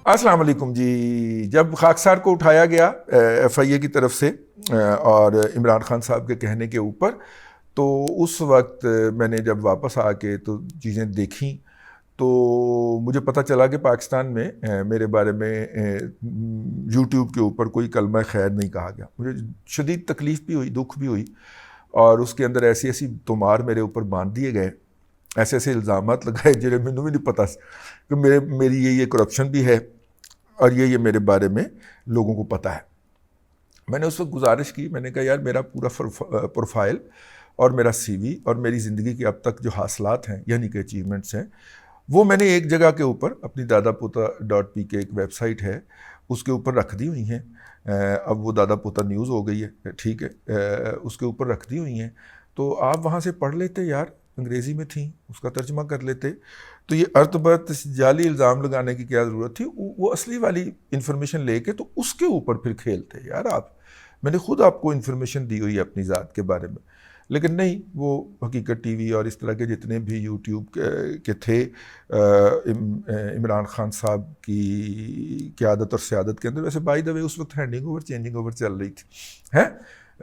السلام علیکم جی. جب خاکسار کو اٹھایا گیا ایف آئی اے کی طرف سے اور عمران خان صاحب کے کہنے کے اوپر، تو اس وقت میں نے جب واپس آ کے تو چیزیں دیکھیں تو مجھے پتہ چلا کہ پاکستان میں میرے بارے میں یوٹیوب کے اوپر کوئی کلمہ خیر نہیں کہا گیا. مجھے شدید تکلیف بھی ہوئی، دکھ بھی ہوئی، اور اس کے اندر ایسی ایسی تمار میرے اوپر باندھ دیے گئے، ایسے ایسے الزامات لگائے جنہیں مجھے بھی نہیں پتہ کہ میری یہ کرپشن بھی ہے اور یہ میرے بارے میں لوگوں کو پتہ ہے. میں نے اس وقت گزارش کی، میں نے کہا یار میرا پورا پروفائل اور میرا سی وی اور میری زندگی کے اب تک جو حاصلات ہیں یعنی کہ اچیومنٹس ہیں، وہ میں نے ایک جگہ کے اوپر اپنی دادا پوتا .pk ایک ویب سائٹ ہے اس کے اوپر رکھ دی ہوئی ہیں. اب وہ دادا پوتا نیوز ہو گئی ہے، ٹھیک ہے، اس کے اوپر رکھ دی ہوئی ہیں. تو آپ وہاں سے پڑھ لیتے یار، انگریزی میں تھیں، اس کا ترجمہ کر لیتے. تو یہ ارت برت جعلی الزام لگانے کی کیا ضرورت تھی؟ وہ اصلی والی انفارمیشن لے کے تو اس کے اوپر پھر کھیلتے یار آپ. میں نے خود آپ کو انفارمیشن دی ہوئی ہے اپنی ذات کے بارے میں، لیکن نہیں، وہ حقیقت ٹی وی اور اس طرح کے جتنے بھی یوٹیوب کے تھے عمران خان صاحب کی قیادت اور سیادت کے اندر. ویسے بائی دا وے اس وقت ہینڈنگ اوور چینجنگ اوور چل رہی تھی،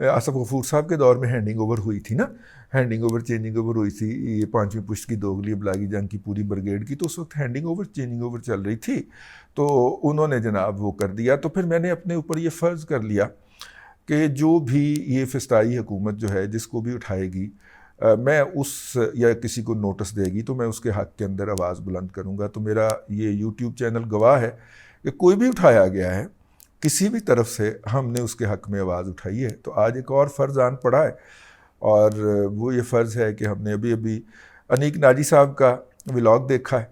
آصف غفور صاحب کے دور میں ہینڈنگ اوور ہوئی تھی نا، ہینڈنگ اوور چینجنگ اوور ہوئی تھی یہ 5ویں پشت کی دوگلی ابلاغی جنگ کی پوری بریگیڈ کی. تو اس وقت ہینڈنگ اوور چینجنگ اوور چل رہی تھی، تو انہوں نے جناب وہ کر دیا. تو پھر میں نے اپنے اوپر یہ فرض کر لیا کہ جو بھی یہ فسطائی حکومت جو ہے جس کو بھی اٹھائے گی، میں اس یا کسی کو نوٹس دے گی تو میں اس کے حق کے اندر آواز بلند کروں گا. تو میرا یہ یوٹیوب چینل گواہ ہے کہ کوئی بھی اٹھایا گیا ہے کسی بھی طرف سے، ہم نے اس کے حق میں آواز اٹھائی ہے. تو آج ایک اور فرض آن پڑا ہے، اور وہ یہ فرض ہے کہ ہم نے ابھی انیک ناجی صاحب کا ولاگ دیکھا ہے.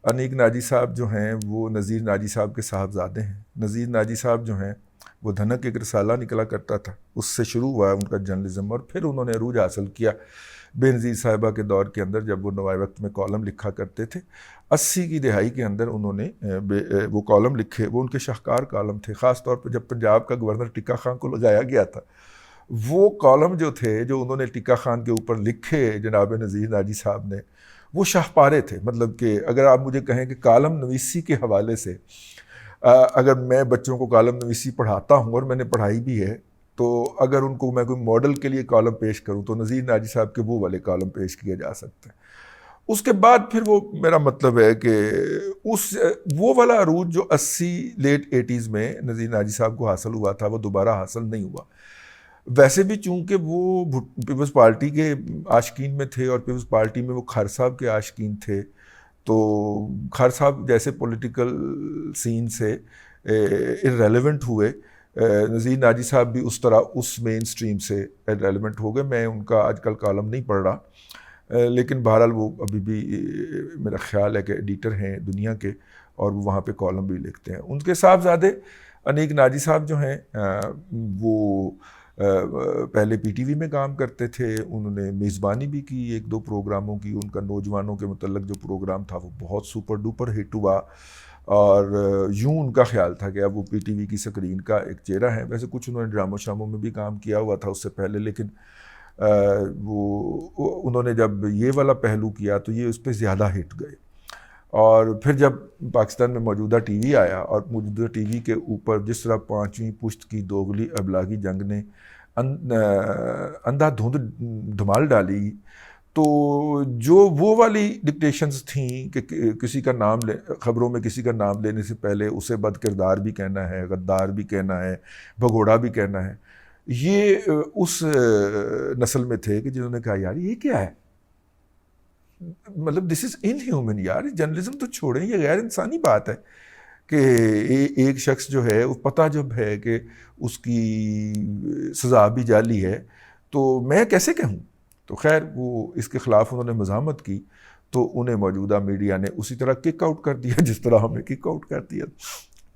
انیک ناجی صاحب جو ہیں وہ نذیر ناجی صاحب کے صاحبزادے ہیں. نذیر ناجی صاحب جو ہیں وہ دھنک ایک رسالہ نکلا کرتا تھا، اس سے شروع ہوا ان کا جرنلزم، اور پھر انہوں نے عروج حاصل کیا بے نظیر صاحبہ کے دور کے اندر جب وہ نوائے وقت میں کالم لکھا کرتے تھے. 80 کی دہائی کے اندر انہوں نے وہ کالم لکھے، وہ ان کے شاہکار کالم تھے. خاص طور پہ جب پنجاب کا گورنر ٹکا خان کو لگایا گیا تھا، وہ کالم جو تھے جو انہوں نے ٹکا خان کے اوپر لکھے جناب نذیر ناجی صاحب نے، وہ شاہپارے تھے. مطلب کہ اگر آپ مجھے کہیں کہ کالم نویسی کے حوالے سے اگر میں بچوں کو کالم نویسی پڑھاتا ہوں، اور میں نے پڑھائی بھی ہے، تو اگر ان کو میں کوئی ماڈل کے لیے کالم پیش کروں تو نذیر ناجی صاحب کے وہ والے کالم پیش کیے جا سکتے ہیں. اس کے بعد پھر وہ میرا مطلب ہے کہ وہ والا عروج جو 80 لیٹ 80s میں نذیر ناجی صاحب کو حاصل ہوا تھا وہ دوبارہ حاصل نہیں ہوا. ویسے بھی چونکہ وہ پیپلز پارٹی کے عاشقین میں تھے، اور پیپلز پارٹی میں وہ کھر صاحب کے عاشقین تھے، تو کھر صاحب جیسے پولیٹیکل سین سے ارریلیونٹ ہوئے. نذیر ناجی صاحب بھی اس طرح اس مین سٹریم سے ارریلیونٹ ہو گئے. میں ان کا آج کل کالم نہیں پڑھ رہا، لیکن بہرحال وہ ابھی بھی میرا خیال ہے کہ ایڈیٹر ہیں دنیا کے، اور وہ وہاں پہ کالم بھی لکھتے ہیں. ان کے صاحبزادے انیک ناجی صاحب جو ہیں وہ پہلے پی ٹی وی میں کام کرتے تھے. انہوں نے میزبانی بھی کی 1-2 پروگراموں کی. ان کا نوجوانوں کے متعلق جو پروگرام تھا وہ بہت سپر ڈوپر ہٹ ہوا، اور یوں ان کا خیال تھا کہ اب وہ پی ٹی وی کی سکرین کا ایک چہرہ ہے. ویسے کچھ انہوں نے ڈراموں شاموں میں بھی کام کیا ہوا تھا اس سے پہلے، لیکن وہ انہوں نے جب یہ والا پہلو کیا تو یہ اس پہ زیادہ ہٹ گئے. اور پھر جب پاکستان میں موجودہ ٹی وی آیا، اور موجودہ ٹی وی کے اوپر جس طرح 5ویں پشت کی دوغلی ابلاغی جنگ نے اندھا دھند دھمال ڈالی، تو جو وہ والی ڈکٹیشنز تھیں کہ کسی کا نام خبروں میں کسی کا نام لینے سے پہلے اسے بد کردار بھی کہنا ہے، غدار بھی کہنا ہے، بھگوڑا بھی کہنا ہے، یہ اس نسل میں تھے کہ جنہوں نے کہا یار یہ کیا ہے، مطلب دس از ان ہیومن یار. جرنلزم تو چھوڑیں، یہ غیر انسانی بات ہے کہ ایک شخص جو ہے وہ پتہ جب ہے کہ اس کی سزا بھی جعلی ہے تو میں کیسے کہوں. تو خیر وہ اس کے خلاف انہوں نے مزاحمت کی، تو انہیں موجودہ میڈیا نے اسی طرح کک آؤٹ کر دیا جس طرح ہمیں کک آؤٹ کر دیا،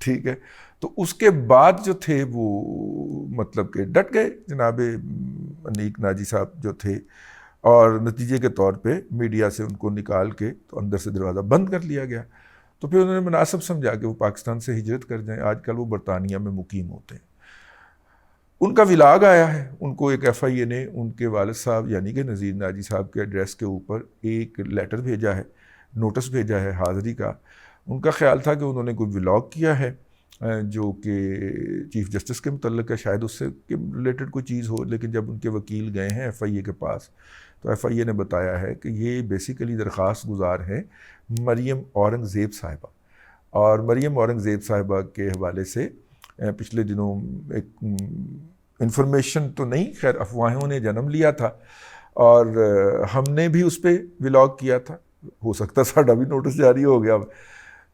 ٹھیک ہے. تو اس کے بعد جو تھے وہ مطلب کہ ڈٹ گئے جناب انیک ناجی صاحب جو تھے، اور نتیجے کے طور پہ میڈیا سے ان کو نکال کے تو اندر سے دروازہ بند کر لیا گیا. تو پھر انہوں نے مناسب سمجھا کہ وہ پاکستان سے ہجرت کر جائیں. آج کل وہ برطانیہ میں مقیم ہوتے ہیں. ان کا ولاگ آیا ہے، ان کو ایک ایف آئی اے نے ان کے والد صاحب یعنی کہ نذیر ناجی صاحب کے ایڈریس کے اوپر ایک لیٹر بھیجا ہے، نوٹس بھیجا ہے حاضری کا. ان کا خیال تھا کہ انہوں نے کوئی ولاگ کیا ہے جو کہ چیف جسٹس کے متعلق ہے، شاید اس سے ریلیٹڈ کوئی چیز ہو، لیکن جب ان کے وکیل گئے ہیں ایف آئی اے کے پاس تو ایف آئی اے نے بتایا ہے کہ یہ بیسیکلی درخواست گزار ہیں مریم اورنگ زیب صاحبہ، اور مریم اورنگ زیب صاحبہ کے حوالے سے پچھلے دنوں ایک انفارمیشن تو نہیں، خیر افواہوں نے جنم لیا تھا، اور ہم نے بھی اس پہ ولاگ کیا تھا، ہو سکتا ساڈا بھی نوٹس جاری ہو گیا،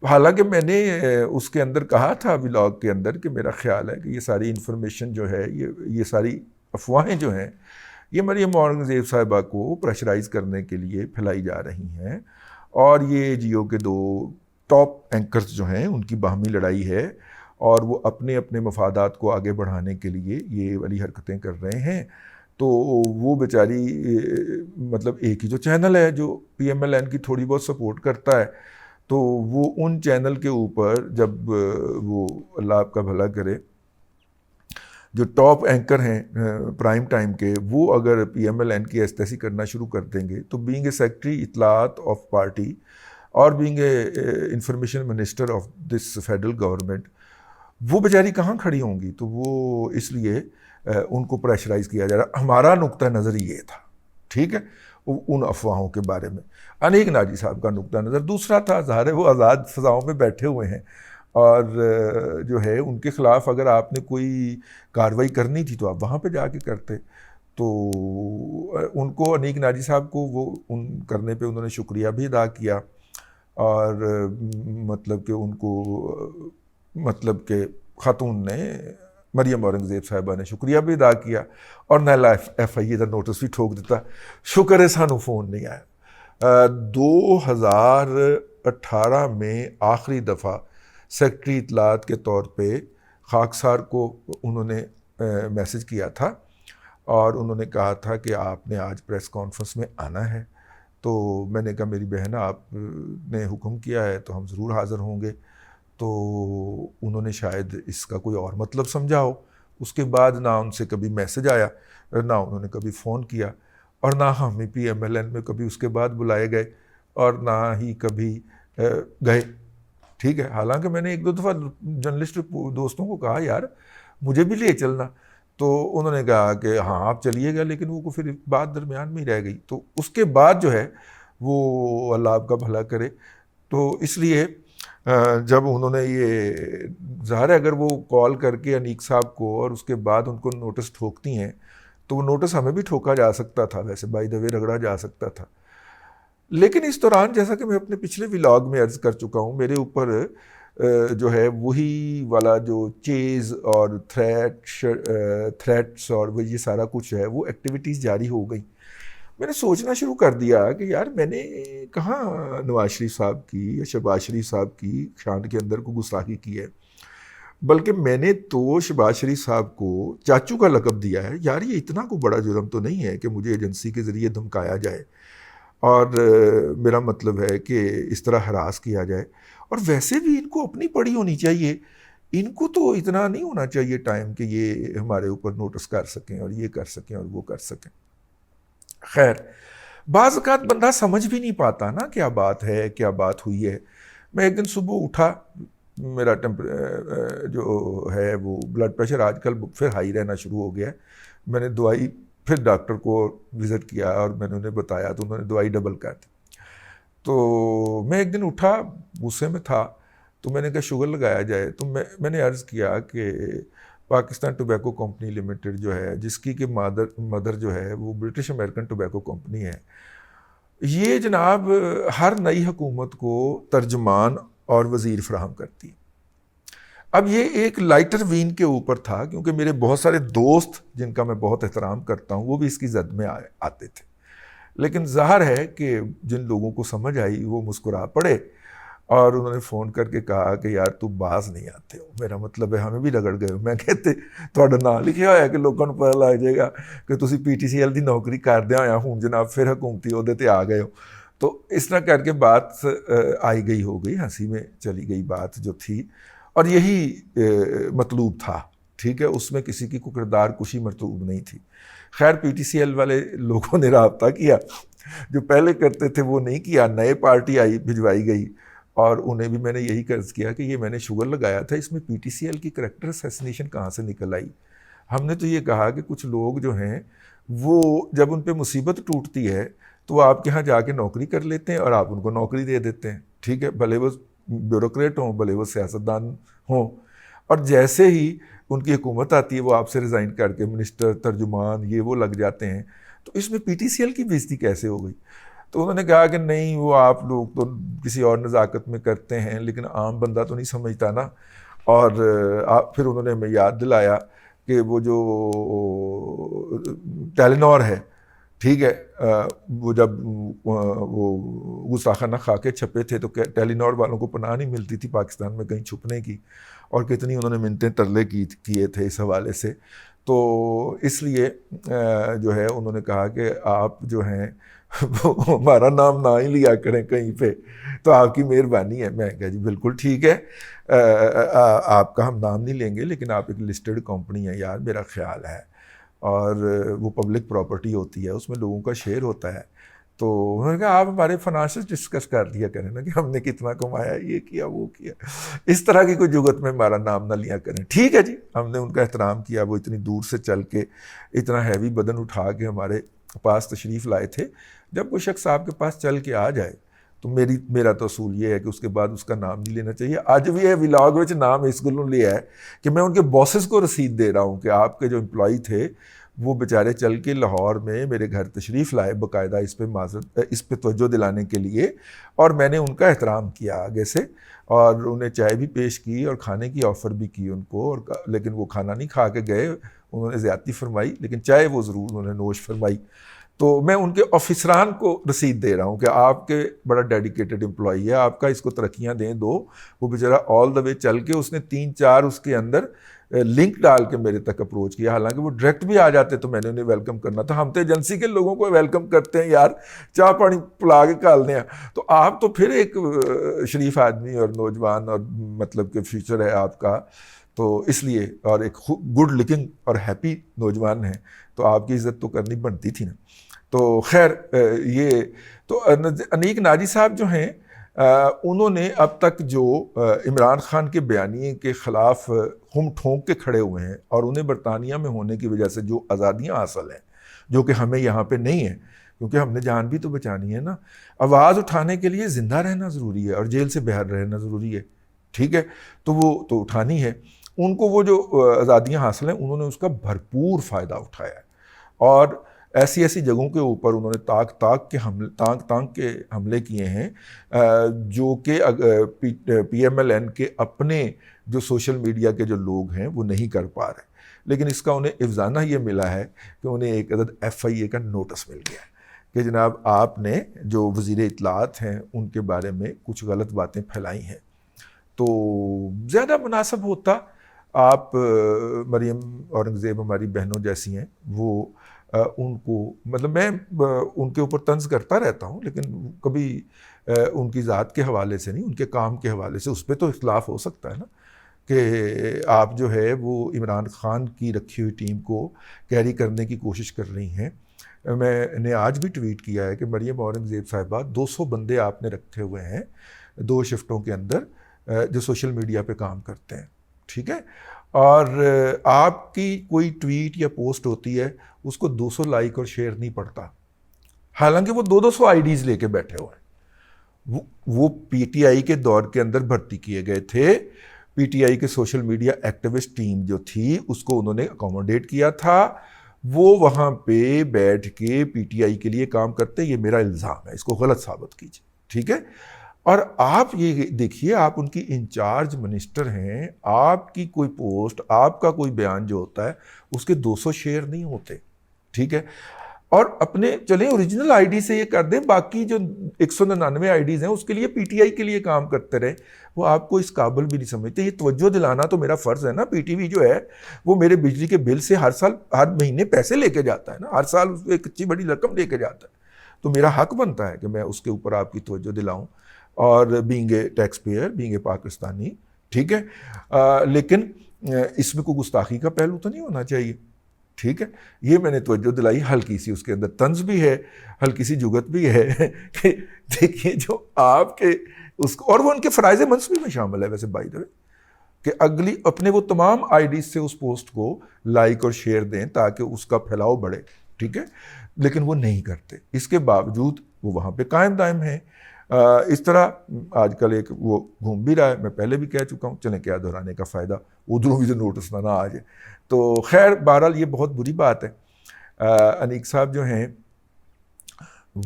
حالانکہ میں نے اس کے اندر کہا تھا ولاگ کے اندر کہ میرا خیال ہے کہ یہ ساری انفارمیشن جو ہے، یہ ساری افواہیں جو ہیں یہ مریم اورنگ زیب صاحبہ کو پریشرائز کرنے کے لیے پھیلائی جا رہی ہیں، اور یہ جیو کے 2 ٹاپ اینکرز جو ہیں ان کی باہمی لڑائی ہے، اور وہ اپنے اپنے مفادات کو آگے بڑھانے کے لیے یہ والی حرکتیں کر رہے ہیں۔ تو وہ بیچاری مطلب ایک ہی جو چینل ہے جو پی ایم ایل این کی تھوڑی بہت سپورٹ کرتا ہے، تو وہ ان چینل کے اوپر جب وہ اللہ آپ کا بھلا کرے جو ٹاپ اینکر ہیں پرائم ٹائم کے، وہ اگر پی ایم ایل این کی ایسی کرنا شروع کر دیں گے تو بینگ اے سیکرٹری اطلاعات آف پارٹی اور being a information minister of this federal government, وہ بیچاری کہاں کھڑی ہوں گی؟ تو وہ اس لیے ان کو پریشرائز کیا جا رہا۔ ہمارا نقطہ نظر یہ تھا، ٹھیک ہے، ان افواہوں کے بارے میں۔ انیک ناجی صاحب کا نقطہ نظر دوسرا تھا، ظاہر ہے وہ آزاد فضاؤں میں بیٹھے ہوئے ہیں، اور جو ہے ان کے خلاف اگر آپ نے کوئی کارروائی کرنی تھی تو آپ وہاں پہ جا کے کرتے، تو ان کو انیک ناجی صاحب کو وہ ان کرنے پہ انہوں نے شکریہ بھی ادا کیا، اور مطلب کہ ان کو مطلب کہ خاتون نے مریم اورنگ زیب صاحبہ نے شکریہ بھی ادا کیا، اور نیلا ایف آئی اے کا نوٹس بھی ٹھوک دیتا، شکر ہے سانو فون نہیں آیا۔ 2018 میں آخری دفعہ سیکرٹری اطلاعات کے طور پہ خاکسار کو انہوں نے میسج کیا تھا، اور انہوں نے کہا تھا کہ آپ نے آج پریس کانفرنس میں آنا ہے، تو میں نے کہا میری بہن آپ نے حکم کیا ہے تو ہم ضرور حاضر ہوں گے، تو انہوں نے شاید اس کا کوئی اور مطلب سمجھا ہو۔ اس کے بعد نہ ان سے کبھی میسج آیا، نہ انہوں نے کبھی فون کیا، اور نہ ہمیں پی ایم ایل این میں کبھی اس کے بعد بلائے گئے، اور نہ ہی کبھی گئے، ٹھیک ہے۔ حالانکہ میں نے 1-2 دفعہ جرنلسٹ دوستوں کو کہا یار مجھے بھی لے چلنا، تو انہوں نے کہا کہ ہاں آپ چلیے گا، لیکن وہ پھر بات درمیان میں ہی رہ گئی۔ تو اس کے بعد جو ہے وہ اللہ آپ کا بھلا کرے، تو اس لیے جب انہوں نے یہ ظاہر ہے اگر وہ کال کر کے انیک صاحب کو اور اس کے بعد ان کو نوٹس ٹھوکتی ہیں تو وہ نوٹس ہمیں بھی ٹھوکا جا سکتا تھا، ویسے بائی دا وے رگڑا جا سکتا تھا، لیکن اس دوران جیسا کہ میں اپنے پچھلے ولاگ میں عرض کر چکا ہوں، میرے اوپر جو ہے وہی والا جو چیز اور تھریٹس اور وہ یہ سارا کچھ ہے وہ ایکٹیویٹیز جاری ہو گئی۔ میں نے سوچنا شروع کر دیا کہ یار میں نے کہاں نواز شریف صاحب کی یا شہباز شریف صاحب کی شان کے اندر کو گستاخی کی ہے، بلکہ میں نے تو شہباز شریف صاحب کو چاچو کا لقب دیا ہے۔ یار یہ اتنا کوئی بڑا جرم تو نہیں ہے کہ مجھے ایجنسی کے ذریعے دھمکایا جائے، اور میرا مطلب ہے کہ اس طرح ہراس کیا جائے، اور ویسے بھی ان کو اپنی پڑی ہونی چاہیے، ان کو تو اتنا نہیں ہونا چاہیے ٹائم کہ یہ ہمارے اوپر نوٹس کر سکیں اور یہ کر سکیں اور وہ کر سکیں۔ خیر بعض اوقات بندہ سمجھ بھی نہیں پاتا نا کیا بات ہے، کیا بات ہوئی ہے۔ میں ایک دن صبح اٹھا، میرا جو ہے وہ بلڈ پریشر آج کل پھر ہائی رہنا شروع ہو گیا ہے، میں نے دوائی پھر ڈاکٹر کو وزٹ کیا اور میں نے انہیں بتایا تو انہوں نے دوائی ڈبل کر دی۔ تو میں ایک دن اٹھا غصے میں تھا، تو میں نے کہا شوگر لگایا جائے، تو میں نے عرض کیا کہ پاکستان ٹوبیکو کمپنی لمیٹڈ جو ہے، جس کی کہ مدر جو ہے وہ برٹش امریکن ٹوبیکو کمپنی ہے، یہ جناب ہر نئی حکومت کو ترجمان اور وزیر فراہم کرتی ہے۔ اب یہ ایک لائٹر وین کے اوپر تھا، کیونکہ میرے بہت سارے دوست جن کا میں بہت احترام کرتا ہوں وہ بھی اس کی زد میں آتے تھے، لیکن ظاہر ہے کہ جن لوگوں کو سمجھ آئی وہ مسکرا پڑے، اور انہوں نے فون کر کے کہا کہ یار تو باز نہیں آتے ہو، میرا مطلب ہے ہمیں بھی رگڑ گئے ہو۔ میں کہتے تھوڑا نام لکھیا ہوا ہے کہ لوگوں کو پتا لگ جائے گا کہ تسی پی ٹی سی ایل دی نوکری کردیا ہویا ہوں جناب پھر حکومتی عہدے تے آ گئے ہو۔ تو اس طرح کر کے بات آئی گئی ہو گئی، ہنسی میں چلی گئی بات جو تھی، اور یہی مطلوب تھا، ٹھیک ہے، اس میں کسی کی کردار کشی مطلوب نہیں تھی۔ خیر پی ٹی سی ایل والے لوگوں نے رابطہ کیا، جو پہلے کرتے تھے وہ نہیں کیا، نئے پارٹی آئی بھجوائی گئی، اور انہیں بھی میں نے یہی عرض کیا کہ یہ میں نے شوگر لگایا تھا، اس میں پی ٹی سی ایل کی کریکٹر اسیسینیشن کہاں سے نکل آئی. ہم نے تو یہ کہا کہ کچھ لوگ جو ہیں وہ جب ان پہ مصیبت ٹوٹتی ہے تو وہ آپ کے ہاں جا کے نوکری کر لیتے ہیں اور آپ ان کو نوکری دے دیتے ہیں. ٹھیک ہے، بھلے وہ بیوروکریٹ ہوں، بھلے وہ سیاستدان ہوں، اور جیسے ہی ان کی حکومت آتی ہے وہ آپ سے ریزائن کر کے منسٹر، ترجمان، یہ وہ لگ جاتے ہیں. تو اس میں پی ٹی سی ایل کی بےعزتی کیسے ہو گئی؟ تو انہوں نے کہا کہ نہیں، وہ آپ لوگ تو کسی اور نزاکت میں کرتے ہیں لیکن عام بندہ تو نہیں سمجھتا نا. اور پھر انہوں نے ہمیں یاد دلایا کہ وہ جو ٹیلینور ہے، ٹھیک ہے، وہ جب وہ گستاخانہ خاکے چھپے تھے تو ٹیلینور والوں کو پناہ نہیں ملتی تھی پاکستان میں کہیں چھپنے کی، اور کتنی انہوں نے منتیں ترلے کیے تھے اس حوالے سے. تو اس لیے جو ہے انہوں نے کہا کہ آپ جو ہیں ہمارا نام نہ ہی لیا کریں کہیں پہ، تو آپ کی مہربانی ہے. میں کہا جی بالکل ٹھیک ہے، آپ کا ہم نام نہیں لیں گے، لیکن آپ ایک لسٹڈ کمپنی ہے یار، میرا خیال ہے، اور وہ پبلک پراپرٹی ہوتی ہے، اس میں لوگوں کا شیئر ہوتا ہے. تو انہوں نے کہا آپ ہمارے فنانشل ڈسکس کر دیا کریں نا کہ ہم نے کتنا کمایا، یہ کیا وہ کیا، اس طرح کی کوئی جگت میں ہمارا نام نہ لیا کریں. ٹھیک ہے جی، ہم نے ان کا احترام کیا. وہ اتنی دور سے چل کے اتنا ہیوی بدن اٹھا کے ہمارے پاس تشریف لائے تھے. جب کوئی شخص آپ کے پاس چل کے آ جائے تو میرا تو اصول یہ ہے کہ اس کے بعد اس کا نام نہیں لینا چاہیے. آج بھی ہے ولاگ وچ نام اس گلوں لیا ہے کہ میں ان کے باسز کو رسید دے رہا ہوں کہ آپ کے جو امپلائی تھے وہ بیچارے چل کے لاہور میں میرے گھر تشریف لائے باقاعدہ اس پہ توجہ دلانے کے لیے، اور میں نے ان کا احترام کیا آگے سے، اور انہیں چائے بھی پیش کی اور کھانے کی آفر بھی کی ان کو، اور لیکن وہ کھانا نہیں کھا کے گئے، انہوں نے زیادتی فرمائی، لیکن چائے وہ ضرور انہوں نے نوش فرمائی. تو میں ان کے آفیسران کو رسید دے رہا ہوں کہ آپ کے بڑا ڈیڈیکیٹڈ امپلائی ہے، آپ کا اس کو ترقیاں دیں دو. وہ بیچارہ آل دا وے چل کے اس نے 3-4 اس کے اندر لنک ڈال کے میرے تک اپروچ کیا. حالانکہ وہ ڈائریکٹ بھی آ جاتے تو میں نے انہیں ویلکم کرنا تھا. ہم تو ایجنسی کے لوگوں کو ویلکم کرتے ہیں یار، چاہ پانی پلا کے کھالنے ہیں. تو آپ تو پھر ایک شریف آدمی اور نوجوان اور مطلب کہ فیوچر ہے آپ کا، تو اس لیے، اور ایک گڈ لکنگ اور ہیپی نوجوان ہیں، تو آپ کی عزت تو کرنی بنتی تھی نا. تو خیر یہ تو انیک ناجی صاحب جو ہیں انہوں نے اب تک جو عمران خان کے بیانیے کے خلاف ہم ٹھونک کے کھڑے ہوئے ہیں، اور انہیں برطانیہ میں ہونے کی وجہ سے جو آزادیاں حاصل ہیں جو کہ ہمیں یہاں پہ نہیں ہیں، کیونکہ ہم نے جان بھی تو بچانی ہے نا. آواز اٹھانے کے لیے زندہ رہنا ضروری ہے اور جیل سے باہر رہنا ضروری ہے. ٹھیک ہے، تو وہ تو اٹھانی ہے. ان کو وہ جو آزادیاں حاصل ہیں انہوں نے اس کا بھرپور فائدہ اٹھایا ہے، اور ایسی جگہوں کے اوپر انہوں نے تانک کے حملے کیے ہیں جو کہ پی ایم ایل این کے اپنے جو سوشل میڈیا کے جو لوگ ہیں وہ نہیں کر پا رہے. لیکن اس کا انہیں افزانہ یہ ملا ہے کہ انہیں ایک عدد FIA کا نوٹس مل گیا ہے کہ جناب آپ نے جو وزیر اطلاعات ہیں ان کے بارے میں کچھ غلط باتیں پھیلائی ہیں. تو زیادہ مناسب ہوتا آپ مریم اورنگزیب ہماری بہنوں جیسی ہیں، وہ ان کو مطلب میں ان کے اوپر طنز کرتا رہتا ہوں، لیکن کبھی ان کی ذات کے حوالے سے نہیں، ان کے کام کے حوالے سے. اس پہ تو اختلاف ہو سکتا ہے نا کہ آپ جو ہے وہ عمران خان کی رکھی ہوئی ٹیم کو کیری کرنے کی کوشش کر رہی ہیں. میں نے آج بھی ٹویٹ کیا ہے کہ مریم اورنگزیب صاحبہ 200 بندے آپ نے رکھے ہوئے ہیں 2 شفٹوں کے اندر جو سوشل میڈیا پہ کام کرتے ہیں. ٹھیک ہے، اور آپ کی کوئی ٹویٹ یا پوسٹ ہوتی ہے اس کو 200 لائک اور شیئر نہیں پڑتا، حالانکہ وہ 200 IDs لے کے بیٹھے ہوئے ہیں. وہ PTI کے دور کے اندر بھرتی کیے گئے تھے. PTI کے سوشل میڈیا ایکٹیوسٹ ٹیم جو تھی اس کو انہوں نے اکوموڈیٹ کیا تھا. وہ وہاں پہ بیٹھ کے PTI کے لیے کام کرتے. یہ میرا الزام ہے، اس کو غلط ثابت کیجیے. ٹھیک ہے، اور آپ یہ دیکھیے آپ ان کی انچارج منسٹر ہیں، آپ کی کوئی پوسٹ، آپ کا کوئی بیان جو ہوتا ہے اس کے 200 شیئر نہیں ہوتے. ٹھیک ہے، اور اپنے چلیں اوریجنل ID سے یہ کر دیں، باقی جو 199 IDs ہیں اس کے لیے PTI کے لیے کام کرتے رہے. وہ آپ کو اس قابل بھی نہیں سمجھتے. یہ توجہ دلانا تو میرا فرض ہے نا. PTV جو ہے وہ میرے بجلی کے بل سے ہر مہینے پیسے لے کے جاتا ہے نا، ہر سال اس کو ایک اچھی بڑی رقم لے کے جاتا ہے. تو میرا حق بنتا ہے کہ میں اس کے اوپر آپ کی توجہ دلاؤں، اور being a tax payer, being a Pakistani. ٹھیک ہے، لیکن اس میں کوئی گستاخی کا پہلو تو نہیں ہونا چاہیے. ٹھیک ہے، یہ میں نے توجہ دلائی. ہلکی سی اس کے اندر طنز بھی ہے، ہلکی سی جگت بھی ہے کہ دیکھیے جو آپ کے اس کو، اور وہ ان کے فرائض منصبی میں شامل ہے ویسے بائی دا وے، کہ اگلی اپنے وہ تمام آئی ڈیز سے اس پوسٹ کو لائک اور شیئر دیں تاکہ اس کا پھیلاؤ بڑھے، ٹھیک ہے، لیکن وہ نہیں کرتے، اس کے باوجود وہ وہاں پہ قائم دائم ہیں۔ اس طرح آج کل ایک وہ گھوم بھی رہا ہے، میں پہلے بھی کہہ چکا ہوں، چلیں کیا دہرانے کا فائدہ، ادھروں بھی تو نوٹس نہ آ جائے، تو خیر بہرحال یہ بہت بری بات ہے۔ انیک صاحب جو ہیں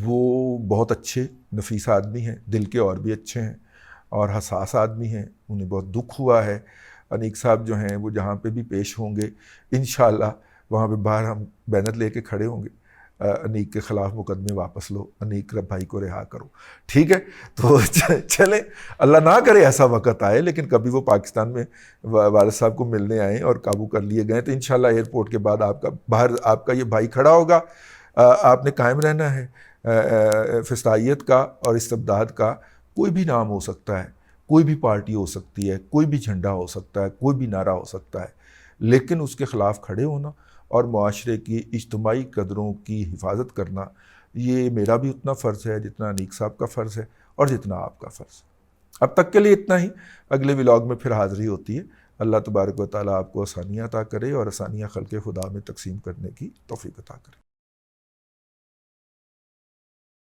وہ بہت اچھے نفیس آدمی ہیں، دل کے اور بھی اچھے ہیں اور حساس آدمی ہیں، انہیں بہت دکھ ہوا ہے۔ انیک صاحب جو ہیں وہ جہاں پہ بھی پیش ہوں گے انشاءاللہ وہاں پہ باہر ہم بینر لے کے کھڑے ہوں گے، انیک کے خلاف مقدمے واپس لو، انیک بھائی کو رہا کرو، ٹھیک ہے۔ تو چلیں، اللہ نہ کرے ایسا وقت آئے، لیکن کبھی وہ پاکستان میں والد صاحب کو ملنے آئیں اور قابو کر لیے گئے تو انشاءاللہ ایئرپورٹ کے بعد آپ کا باہر آپ کا یہ بھائی کھڑا ہوگا، آپ نے قائم رہنا ہے۔ فسطائیت کا اور استبداد کا کوئی بھی نام ہو سکتا ہے، کوئی بھی پارٹی ہو سکتی ہے، کوئی بھی جھنڈا ہو سکتا ہے، کوئی بھی نعرہ ہو سکتا ہے، لیکن اس کے خلاف کھڑے ہونا اور معاشرے کی اجتماعی قدروں کی حفاظت کرنا، یہ میرا بھی اتنا فرض ہے جتنا انیک صاحب کا فرض ہے اور جتنا آپ کا فرض ہے۔ اب تک کے لیے اتنا ہی، اگلے ولاگ میں پھر حاضری ہوتی ہے۔ اللہ تبارک و تعالیٰ آپ کو آسانیاں عطا کرے اور آسانیاں خلق خدا میں تقسیم کرنے کی توفیق عطا کرے۔